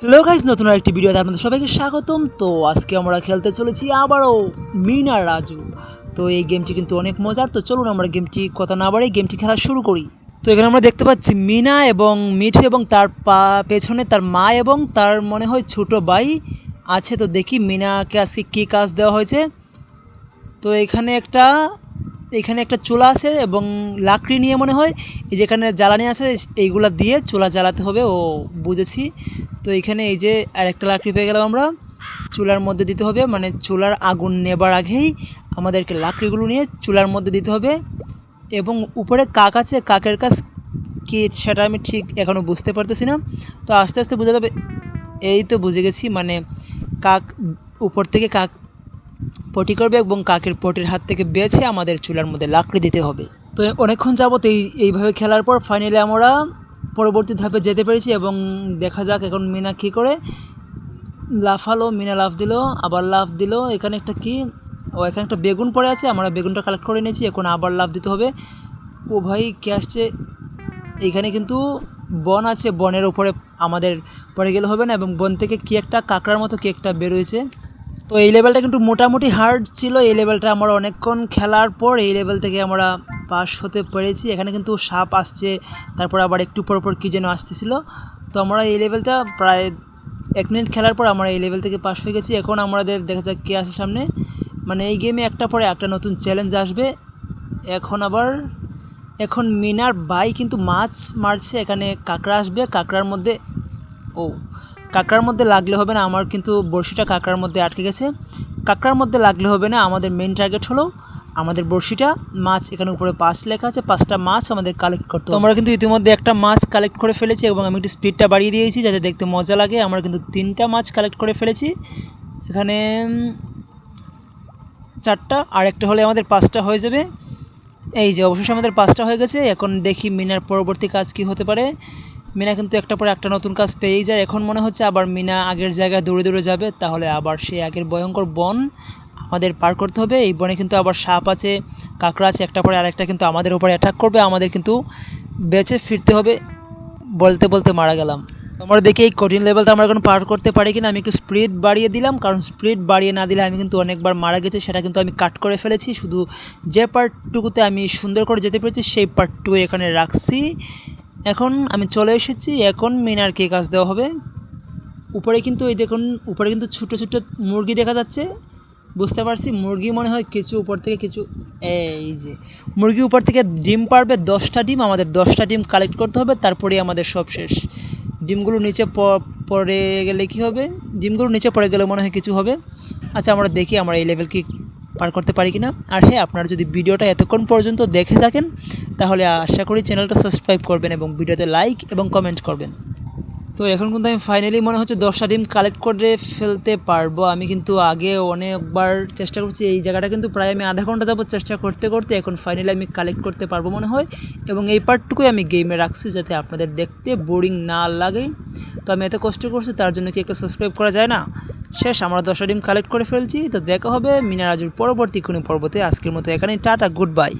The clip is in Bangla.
হ্যালো গাইস, নতুন আরেকটি ভিডিওতে আপনাদের সবাইকে স্বাগতম। তো আজকে আমরা খেলতে চলেছি আবারও মিনা রাজু। তো এই গেমটি কিন্তু অনেক মজার। তো চলুন আমরা গেমটি কথা না বাড়িয়ে গেমটি খেলা শুরু করি। তো এখানে আমরা দেখতে পাচ্ছি মিনা এবং মিঠু এবং তার পেছনে তার মা এবং তার মনে হয় ছোট ভাই আছে। তো দেখি মিনাকে আজকে কী কাজ দেওয়া হয়েছে। তো এখানে একটা চুলা আছে এবং লাকড়ি নিয়ে মনে হয় এই যেখানে জ্বালানি আছে এইগুলা দিয়ে চুলা জ্বালাতে হবে। ও বুঝেছি। তো এখানে এই যে আরেকটা লাকড়ি পেয়ে গেলাম আমরা, চুলার মধ্যে দিতে হবে, মানে চুলার আগুন নেবার আগেই আমাদেরকে লাকড়িগুলো নিয়ে চুলার মধ্যে দিতে হবে। এবং উপরে কাক আছে, কাকের কাজ কি সেটা আমি ঠিক এখনও বুঝতে পারতেছি না। তো আস্তে আস্তে বোঝা যাবে। এই তো বুঝে গেছি, মানে কাক উপর থেকে কাক পটি করবে এবং কাকের পটির হাত থেকে বেছে আমাদের চুলার মধ্যে লাকড়ি দিতে হবে। তো অনেকক্ষণ যাবত এইভাবে খেলার পর ফাইনালি আমরা পরবর্তী ধাপে যেতে পেরেছি এবং দেখা যাক এখন মিনা কী করে। লাফালো, মিনা লাফ দিল, আবার লাফ দিল। এখানে একটা এখানে একটা বেগুন পড়ে আছে, আমরা বেগুনটা কালেক্ট করে নিয়েছি। এখন আবার লাফ দিতে হবে। ও ভাই কে আসছে? এইখানে কিন্তু বন আছে, বনের উপরে আমাদের পড়ে গেলে হবে না। এবং বন থেকে কি একটা কাঁকড়ার মতো কি একটা বেরোয়েছে। তো এই লেভেলটা কিন্তু মোটামুটি হার্ড ছিল। এই লেভেলটা আমরা অনেকক্ষণ খেলার পর এই লেভেল থেকে আমরা পাস হতে পেরেছি। এখানে কিন্তু সাপ আসছে, তারপর আবার একটু পর কী যেন আসতেছিল। তো আমরা এই লেভেলটা প্রায় 1 মিনিট খেলার পর আমরা এই লেভেল থেকে পাস হয়ে গেছি। এখন আমাদের দেখা যাক কে আসে সামনে। মানে এই গেমে একটা পরে একটা নতুন চ্যালেঞ্জ আসবে। এখন মিনার ভাই কিন্তু মাছ মারছে, এখানে কাঁকড়া আসবে। কাঁকড়ার মধ্যে লাগলে হবে না, আমার কিন্তু বড়শিটা কাঁকড়ার মধ্যে আটকে গেছে। কাঁকড়ার মধ্যে লাগলে হবে না, আমাদের মেইন টার্গেট হলো আমাদের বড়শিটা। মাছ এখানে উপরে 5 লেখা আছে, 5টা মাছ আমাদের কালেক্ট করতে হবে। আমরা কিন্তু ইতিমধ্যে একটা মাছ কালেক্ট করে ফেলেছি এবং আমি একটু স্পিডটা বাড়িয়ে দিয়েছি যাতে দেখতে মজা লাগে। আমরা কিন্তু 3টা মাছ কালেক্ট করে ফেলেছি। এখানে 4টা, আর একটা হলে আমাদের 5টা হয়ে যাবে। এই যে অবশেষে আমাদের 5টা হয়ে গেছে। এখন দেখি মিনার পরবর্তী কাজ কি হতে পারে। মিনা কিন্তু একটা পরে একটা নতুন কাজ পেয়েই যায়। এখন মনে হচ্ছে আবার মিনা আগের জায়গায় দৌড়ে দৌড়ে যাবে, তাহলে আবার সেই আগের ভয়ঙ্কর বন আমাদের পার করতে হবে। এই বনে কিন্তু আবার সাপ আছে, কাঁকড়া আছে, একটা পরে আরেকটা কিন্তু আমাদের উপরে অ্যাটাক করবে। আমাদের কিন্তু বেঁচে ফিরতে হবে। বলতে বলতে মারা গেলাম। আমরা দেখি এই কঠিন লেভেলটা আমরা এখন পার করতে পারি কিনা। আমি একটু স্পিড বাড়িয়ে দিলাম, কারণ স্পিড বাড়িয়ে না দিলে আমি কিন্তু অনেকবার মারা গেছি, সেটা কিন্তু আমি কাট করে ফেলেছি। শুধু যে পার্টটুকুতে আমি সুন্দর করে যেতে পেরেছি সেই পার্টটুকু এখানে রাখছি। এখন আমি চলে এসেছি। এখন মিনারকে কাজ দেওয়া হবে। উপরে কিন্তু এই দেখুন, উপরে কিন্তু ছোটো ছোটো মুরগি দেখা যাচ্ছে। বুঝতে পারছি মুরগি মনে হয় কিছু উপর থেকে কিছু, এই যে মুরগি উপর থেকে ডিম পারবে 10টা ডিম। আমাদের 10টা ডিম কালেক্ট করতে হবে, তারপরেই আমাদের সব শেষ। ডিমগুলো নিচে পড়ে গেলে কি হবে? ডিমগুলো নিচে পড়ে গেলে মনে হয় কিছু হবে। আচ্ছা, আমরা দেখি আমরা এই লেভেল কি পার করতে পারি কিনা। আর হ্যাঁ, আপনারা যদি ভিডিওটা এতক্ষণ পর্যন্ত দেখে থাকেন তাহলে আশা করি চ্যানেলটা সাবস্ক্রাইব করবেন এবং ভিডিওতে লাইক এবং কমেন্ট করবেন। তো এখন কিন্তু আমি ফাইনালি মনে হচ্ছে 10টা ডিম কালেক্ট করে ফেলতে পারবো। আমি কিন্তু আগে অনেকবার চেষ্টা করছি। এই জায়গাটা কিন্তু প্রায় আমি আধা ঘন্টা যাবত চেষ্টা করতে করতে এখন ফাইনালি আমি কালেক্ট করতে পারবো মনে হয়। এবং এই পার্টটুকুই আমি গেমে রাখছি যাতে আপনাদের দেখতে বোরিং না লাগে। তো আমি এত কষ্ট করছি, তার জন্য কি একটা সাবস্ক্রাইব করা যায় না? শেষ, আমরা 10টা ডিম কালেক্ট করে ফেলছি। তো দেখা হবে মিনা রাজুর পরবর্তী কোনো পর্বতে। আজকের মতো এখানেই টাটা, গুড বাই।